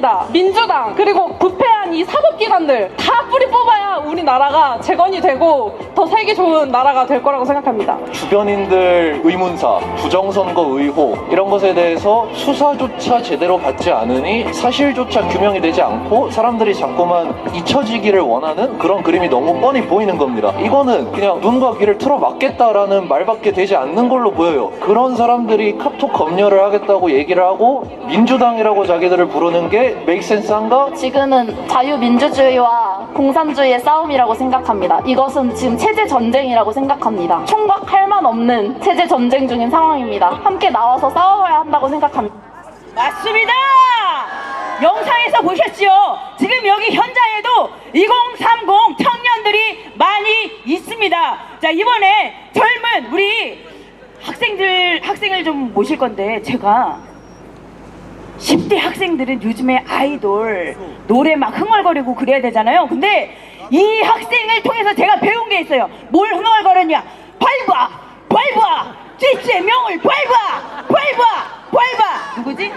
생각합니다. 민주당 그리고 부패한 이 사법기관들 다 뿌리 뽑아야 우리나라가 재건이 되고 더 살기 좋은 나라가 될 거라고 생각합니다. 주변인들 의문사, 부정선거 의혹 이런 것에 대해서 수사조차 제대로 받지 않으니 사실조차 규명이 되지 않고 사람들이 자꾸만 잊혀지기를 원하는 그런 그림이 너무 뻔히 보이는 겁니다. 이거는 그냥 눈과 귀를 틀어 막겠다라는 말밖에 되지 않는 걸로 보여요. 그런 사람들이 카톡 검열을 하겠다고 얘기를 하고 민주당이라고 자기들을 부르는 게 메이크센스한가? 지금은 자유민주주의와 공산주의의 싸움이라고 생각합니다. 이것은 지금 체제 전쟁이라고 생각합니다. 총각할 만 없는 체제 전쟁 중인 상황입니다. 함께 나와서 싸워야 한다고 생각합니다. 맞습니다. 영상에서 보셨죠? 지금 여기 현장에도 2030 청년들이 많이 있습니다. 자, 이번에 젊은 우리 학생을 좀 모실 건데, 제가 10대 학생들은 요즘에 아이돌 노래 막 흥얼거리고 그래야 되잖아요. 근데 이 학생을 통해서 제가 배운 게 있어요. 뭘 흥얼거렸냐? 밟아 쥐의 명을 밟아. 누구지?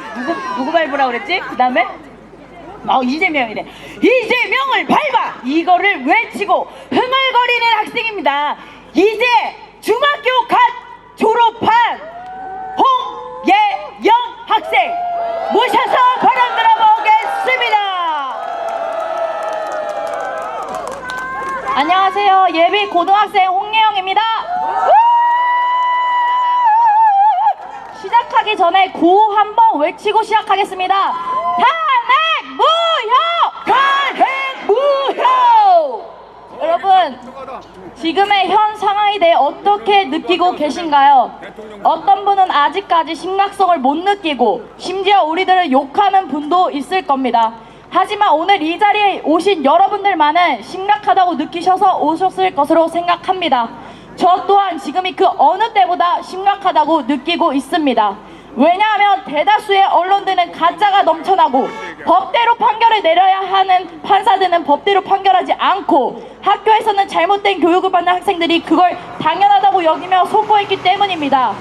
누구 밟으라 그랬지? 그 다음에 이재명이래. 이재명을 밟아, 이거를 외치고 흥얼거리는 학생입니다. 이제 중학교 갓 졸업한 홍예영 학생 모셔서 발언 들어보겠습니다. 안녕하세요. 예비 고등학생 홍예영입니다. 시작하기 전에 구호 한번 외치고 시작하겠습니다. 탄핵무효! 여러분, 지금의 현 상황에 대해 어떻게 느끼고 계신가요? 어떤 분은 아직까지 심각성을 못 느끼고 심지어 우리들을 욕하는 분도 있을 겁니다. 하지만 오늘 이 자리에 오신 여러분들만은 심각하다고 느끼셔서 오셨을 것으로 생각합니다. 저 또한 지금이 그 어느 때보다 심각하다고 느끼고 있습니다. 왜냐하면 대다수의 언론들은 가짜가 넘쳐나고 법대로 판결을 내려야 하는 판사들은 법대로 판결하지 않고 학교에서는 잘못된 교육을 받는 학생들이 그걸 당연하다고 여기며 속보했기 때문입니다.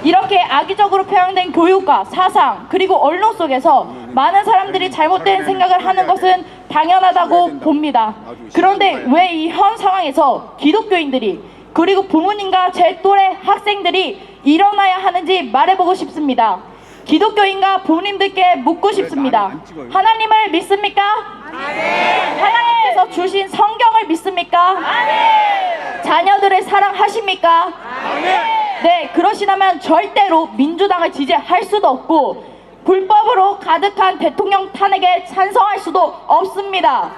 이렇게 악의적으로 표현된 교육과 사상 그리고 언론 속에서 많은 사람들이 잘못된 생각을 하는 것은 당연하다고 봅니다. 그런데 왜 이 현 상황에서 기독교인들이 그리고 부모님과 제 또래 학생들이 일어나야 하는지 말해보고 싶습니다. 기독교인과 부모님들께 묻고 싶습니다. 하나님을 믿습니까? 하나님께서 주신 성경을 믿습니까? 자녀들을 사랑하십니까? 네, 그러시다면 절대로 민주당을 지지할 수도 없고 불법으로 가득한 대통령 탄핵에 찬성할 수도 없습니다.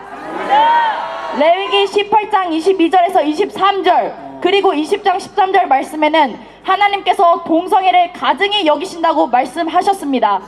레위기 18장 22절에서 23절 그리고 20장 13절 말씀에는 하나님께서 동성애를 가증히 여기신다고 말씀하셨습니다.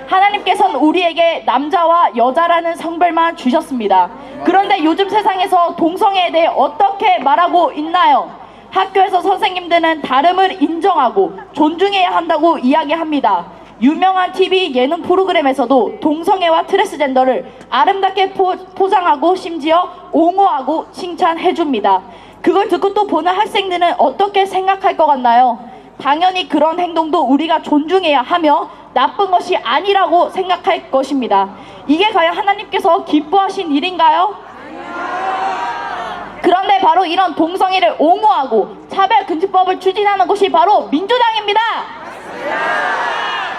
하나님께서는 우리에게 남자와 여자라는 성별만 주셨습니다. 그런데 요즘 세상에서 동성애에 대해 어떻게 말하고 있나요? 학교에서 선생님들은 다름을 인정하고 존중해야 한다고 이야기합니다. 유명한 TV 예능 프로그램에서도 동성애와 트랜스젠더를 아름답게 포장하고 심지어 옹호하고 칭찬해줍니다. 그걸 듣고 또 보는 학생들은 어떻게 생각할 것 같나요? 당연히 그런 행동도 우리가 존중해야 하며 나쁜 것이 아니라고 생각할 것입니다. 이게 과연 하나님께서 기뻐하신 일인가요? 그런데 바로 이런 동성애를 옹호하고 차별금지법을 추진하는 곳이 바로 민주당입니다.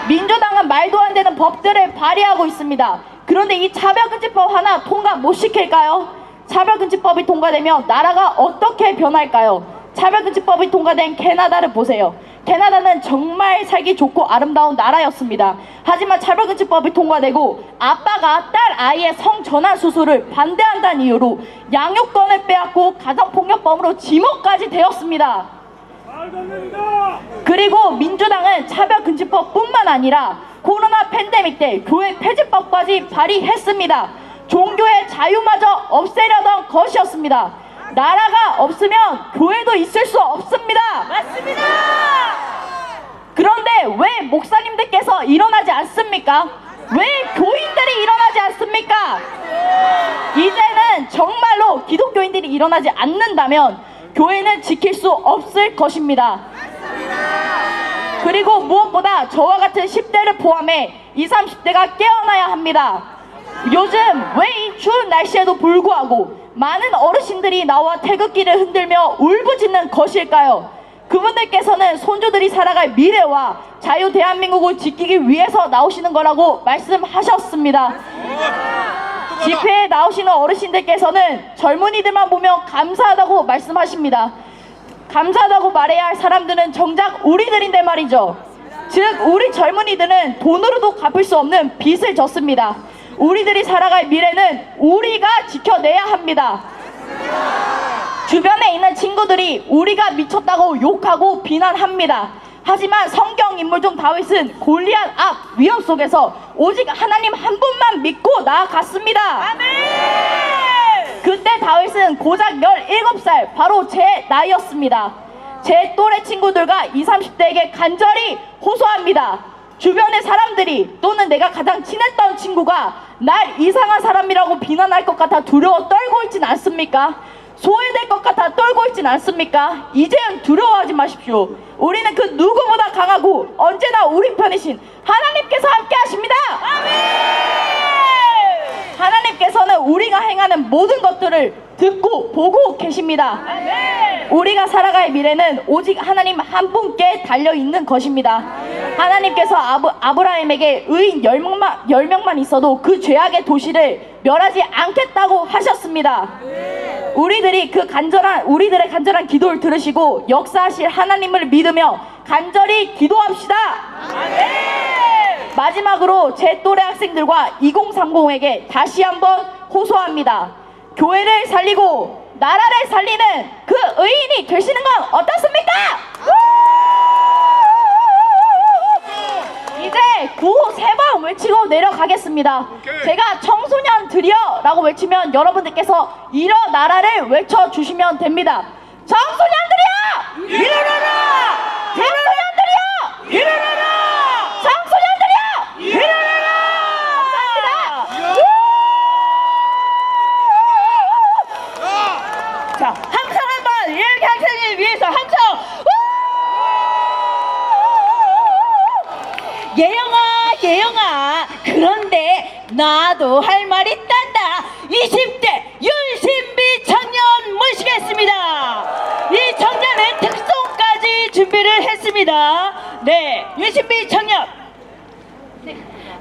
민주당은 말도 안 되는 법들을 발의하고 있습니다. 그런데 이 차별금지법 하나 통과 못 시킬까요? 차별금지법이 통과되면 나라가 어떻게 변할까요? 차별금지법이 통과된 캐나다를 보세요. 캐나다는 정말 살기 좋고 아름다운 나라였습니다. 하지만 차별금지법이 통과되고 아빠가 딸 아이의 성전환 수술을 반대한다는 이유로 양육권을 빼앗고 가정폭력범으로 지목까지 되었습니다. 그리고 민주당은 차별금지법뿐만 아니라 코로나 팬데믹 때 교회 폐지법까지 발의했습니다. 종교의 자유마저 없애려던 것이었습니다. 나라가 없으면 교회도 있을 수 없습니다. 맞습니다. 그런데 왜 목사님들께서 일어나지 않습니까? 왜 교인들이 일어나지 않습니까? 이제는 정말로 기독교인들이 일어나지 않는다면 교회는 지킬 수 없을 것입니다. 그리고 무엇보다 저와 같은 10대를 포함해 20, 30대가 깨어나야 합니다. 요즘 왜 이 추운 날씨에도 불구하고 많은 어르신들이 나와 태극기를 흔들며 울부짖는 것일까요? 그분들께서는 손주들이 살아갈 미래와 자유 대한민국을 지키기 위해서 나오시는 거라고 말씀하셨습니다. 집회에 나오시는 어르신들께서는 젊은이들만 보며 감사하다고 말씀하십니다. 감사하다고 말해야 할 사람들은 정작 우리들인데 말이죠. 즉 우리 젊은이들은 돈으로도 갚을 수 없는 빚을 졌습니다. 우리들이 살아갈 미래는 우리가 지켜내야 합니다. 주변에 있는 친구들이 우리가 미쳤다고 욕하고 비난합니다. 하지만 성경 인물 중 다윗은 골리앗 앞 위협 속에서 오직 하나님 한 분만 믿고 나아갔습니다. 그때 다윗은 고작 17살, 바로 제 나이였습니다. 제 또래 친구들과 20, 30대에게 간절히 호소합니다. 주변의 사람들이 또는 내가 가장 친했던 친구가 날 이상한 사람이라고 비난할 것 같아 두려워 떨고 있진 않습니까? 소외될 것 같아 떨고 있진 않습니까? 이제는 두려워하지 마십시오. 우리는 그 누구보다 강하고 언제나 우리 편이신 하나님께서 함께 하십니다. 하나님께서는 우리가 행하는 모든 것들을 듣고 보고 계십니다. 우리가 살아갈 미래는 오직 하나님 한 분께 달려있는 것입니다. 하나님께서 아브라함에게 의인 10명만 있어도 그 죄악의 도시를 멸하지 않겠다고 하셨습니다. 우리들의 간절한 기도를 들으시고 역사하실 하나님을 믿으며 간절히 기도합시다. 마지막으로 제 또래 학생들과 2030에게 다시 한번 호소합니다. 교회를 살리고 나라를 살리는 그 의인이 되시는 건 어떻습니까? 이제 구호 3번 외치고 내려가겠습니다. 제가 청소년들이여 라고 외치면 여러분들께서 일어나라를 외쳐주시면 됩니다. 청소년들이여! 일어나라! 청소년들이여! 일어나라! 청소년들이여! 일어나라! 감사합니다. 자, 함성 한번 이렇게 학생을 위해서 함성. 예영아, 그런데 나도 할 말 있단다. 20대 윤신비 청년 모시겠습니다. 이 청년은 특송까지 준비를 했습니다. 네, 윤신비 청년.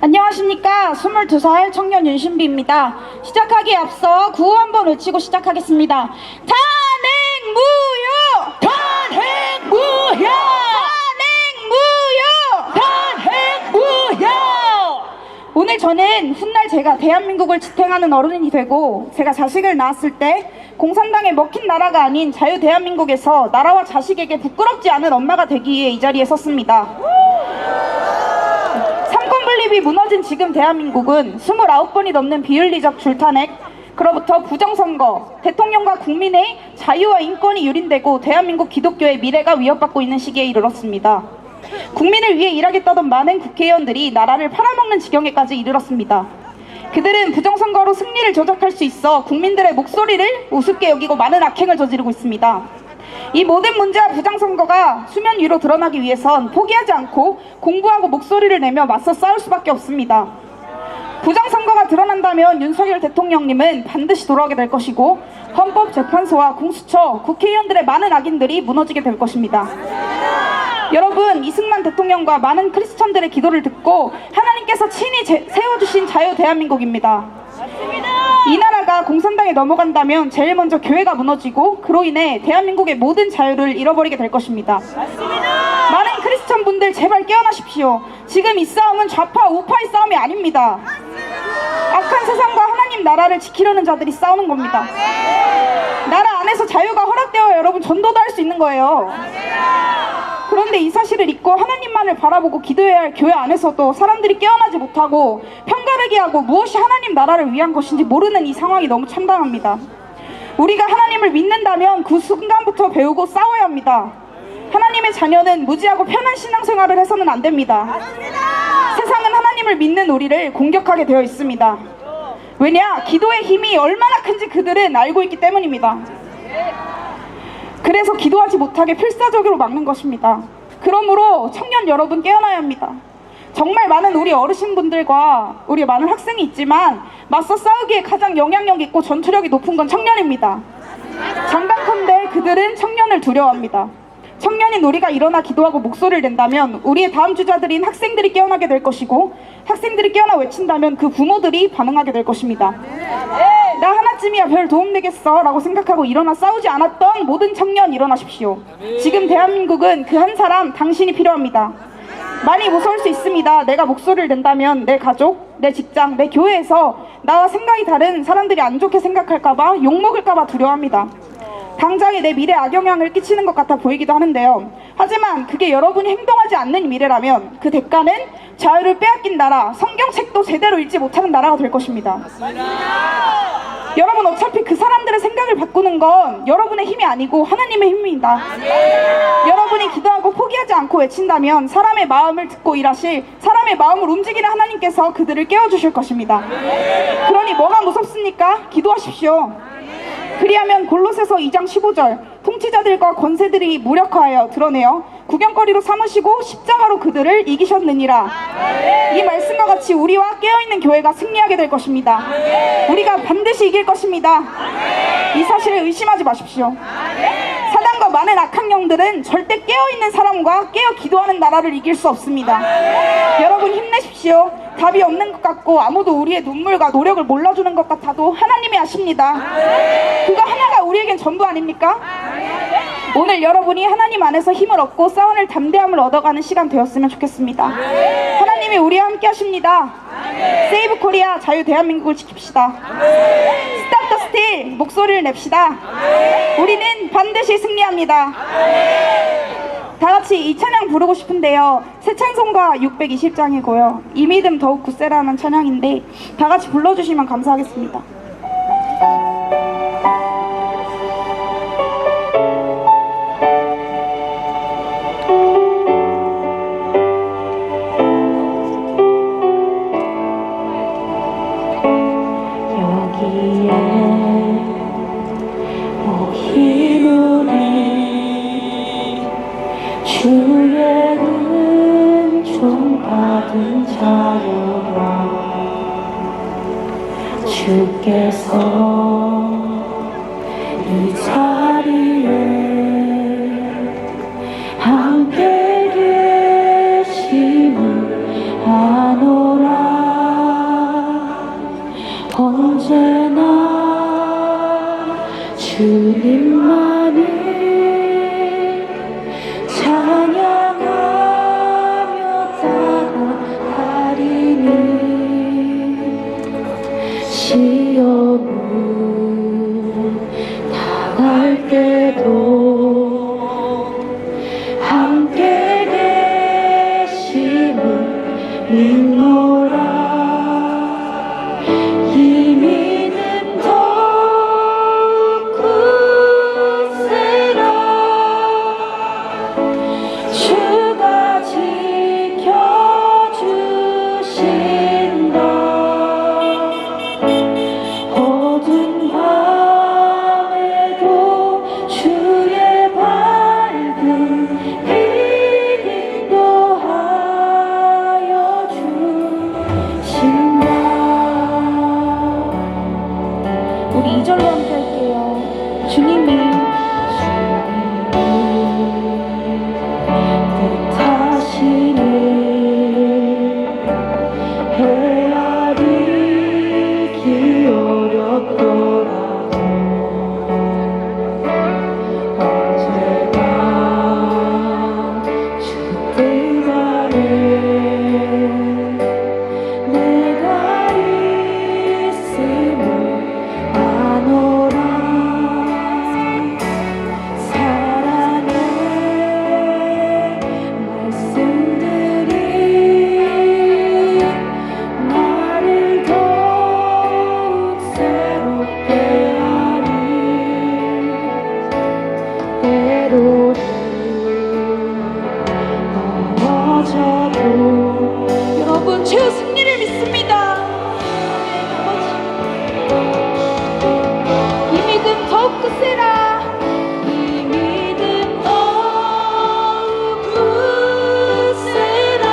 안녕하십니까. 22살 청년 윤신비입니다. 시작하기에 앞서 구호 한번 외치고 시작하겠습니다. 탄핵무효! 탄핵무효! 탄핵무효! 오늘 저는 훗날 제가 대한민국을 지탱하는 어른이 되고 제가 자식을 낳았을 때 공산당에 먹힌 나라가 아닌 자유 대한민국에서 나라와 자식에게 부끄럽지 않은 엄마가 되기 위해 이 자리에 섰습니다. 삼권 분립이 무너진 지금 대한민국은 29번이 넘는 비윤리적 줄탄핵, 그로부터 부정선거, 대통령과 국민의 자유와 인권이 유린되고 대한민국 기독교의 미래가 위협받고 있는 시기에 이르렀습니다. 국민을 위해 일하겠다던 많은 국회의원들이 나라를 팔아먹는 지경에까지 이르렀습니다. 그들은 부정선거로 승리를 조작할 수 있어 국민들의 목소리를 우습게 여기고 많은 악행을 저지르고 있습니다. 이 모든 문제와 부정선거가 수면 위로 드러나기 위해선 포기하지 않고 공부하고 목소리를 내며 맞서 싸울 수밖에 없습니다. 부정선거가 드러난다면 윤석열 대통령님은 반드시 돌아오게 될 것이고 헌법재판소와 공수처, 국회의원들의 많은 악인들이 무너지게 될 것입니다. 여러분, 이승만 대통령과 많은 크리스천들의 기도를 듣고 하나님께서 친히 세워주신 자유 대한민국입니다. 이 나라가 공산당에 넘어간다면 제일 먼저 교회가 무너지고 그로 인해 대한민국의 모든 자유를 잃어버리게 될 것입니다. 많은 크리스천 분들 제발 깨어나십시오. 지금 이 싸움은 좌파 우파의 싸움이 아닙니다. 악한 세상과 하나님 나라를 지키려는 자들이 싸우는 겁니다. 나라 안에서 자유가 허락되어 여러분 전도도 할 수 있는 거예요. 그런데 이 사실을 잊고 하나님만을 바라보고 기도해야 할 교회 안에서도 사람들이 깨어나지 못하고 편가르기 하고 무엇이 하나님 나라를 위한 것인지 모르는 이 상황이 너무 참담합니다. 우리가 하나님을 믿는다면 그 순간부터 배우고 싸워야 합니다. 하나님의 자녀는 무지하고 편한 신앙생활을 해서는 안 됩니다. 세상은 하나님을 믿는 우리를 공격하게 되어 있습니다. 왜냐? 기도의 힘이 얼마나 큰지 그들은 알고 있기 때문입니다. 그래서 기도하지 못하게 필사적으로 막는 것입니다. 그러므로 청년 여러분 깨어나야 합니다. 정말 많은 우리 어르신분들과 우리 많은 학생이 있지만 맞서 싸우기에 가장 영향력 있고 전투력이 높은 건 청년입니다. 장담컨대 그들은 청년을 두려워합니다. 청년인 우리가 일어나 기도하고 목소리를 낸다면 우리의 다음 주자들인 학생들이 깨어나게 될 것이고, 학생들이 깨어나 외친다면 그 부모들이 반응하게 될 것입니다. 나 하나쯤이야 별 도움 되겠어 라고 생각하고 일어나 싸우지 않았던 모든 청년 일어나십시오. 지금 대한민국은 그 한 사람 당신이 필요합니다. 많이 무서울 수 있습니다. 내가 목소리를 낸다면 내 가족, 내 직장, 내 교회에서 나와 생각이 다른 사람들이 안 좋게 생각할까봐, 욕먹을까봐 두려워합니다. 당장에 내 미래에 악영향을 끼치는 것 같아 보이기도 하는데요. 하지만 그게 여러분이 행동하지 않는 미래라면 그 대가는 자유를 빼앗긴 나라, 성경책도 제대로 읽지 못하는 나라가 될 것입니다. 여러분, 어차피 그 사람들의 생각을 바꾸는 건 여러분의 힘이 아니고 하나님의 힘입니다. 여러분이 기도하고 포기하지 않고 외친다면 사람의 마음을 듣고 일하실, 사람의 마음을 움직이는 하나님께서 그들을 깨워주실 것입니다. 그러니 뭐가 무섭습니까? 기도하십시오. 그리하면 골로새서 2장 15절, 통치자들과 권세들이 무력화하여 드러내어 구경거리로 삼으시고 십자가로 그들을 이기셨느니라. 이 말씀과 같이 우리와 깨어있는 교회가 승리하게 될 것입니다. 우리가 반드시 이길 것입니다. 이 사실을 의심하지 마십시오. 사단과 많은 악한 영들은 절대 깨어있는 사람과 깨어 기도하는 나라를 이길 수 없습니다. 여러분, 힘내십시오. 답이 없는 것 같고 아무도 우리의 눈물과 노력을 몰라주는 것 같아도 하나님이 아십니다. 그거 하나가 우리에겐 전부 아닙니까? 오늘 여러분이 하나님 안에서 힘을 얻고 싸워낼 담대함을 얻어가는 시간 되었으면 좋겠습니다. 하나님이 우리와 함께 하십니다. 세이브 코리아, 자유 대한민국을 지킵시다. 스탑 더 스틸, 목소리를 냅시다. 우리는 반드시 승리합니다. 다 같이 이 찬양 부르고 싶은데요. 새 찬송가 620장이고요. 이 믿음 더욱 굳세라는 찬양인데 다 같이 불러주시면 감사하겠습니다. 여기에 모인 우리 주의 은총 받은 자여라. 주께서 이 자리에 함께 계심을 아노라. 언제나 주님만을 찬양하며 따라가리니 시험을 당할 때도 함께 계심을 믿노라. 이 믿음 더욱 굳세라. 주가 지켜주신다. 어두운 밤에도 주의 밝은 빛 인도하여 주신다. 우리 2절로 함께 할게요. 주님이 뜻하시는 헤아리기 어렵더라도 언제나 주 뜻 안에 내가 있음을 아노라. 사랑의 말씀들이 나를 더욱 새롭게 하니 때로는 넘어져도 여러분, 최후 승리를 믿습니다. 이 믿음 더욱 굳세라. 이 믿음 더욱 굳세라.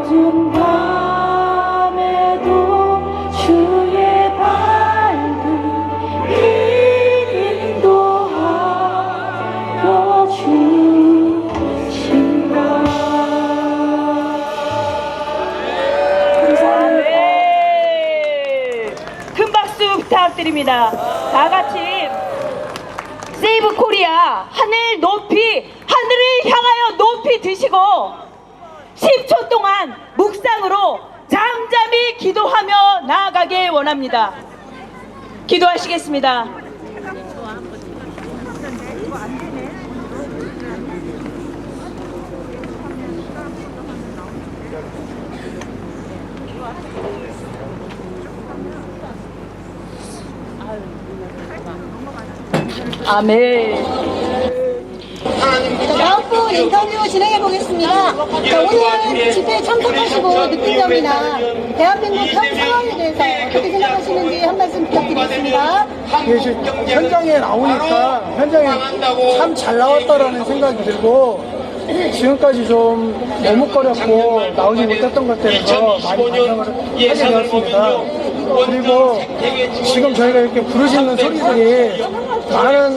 어두운 밤에도 주의 밝은 빛 인도하여 주신다. 네. 큰 박수 부탁드립니다. 다 같이 세이브 코리아 하늘 높이 하늘을 향하여 높이 드시고 10초 동안 묵상으로 잠잠히 기도하며 나아가길 원합니다. 기도하시겠습니다. 아멘. 다음 분 인터뷰 진행해 보겠습니다. 자, 오늘 집회에 참석하시고 느낀 점이나 대한민국 현 상황에 대해서 어떻게 생각하시는지 한 말씀 부탁드리겠습니다. 현장에 나오니까 현장에 참 잘 나왔다라는 생각이 들고 지금까지 좀 머뭇거렸고 나오지 못했던 것들에서 많이 반성을 하게 되었습니다. 그리고 지금 저희가 이렇게 부르짖는 소리들이 많은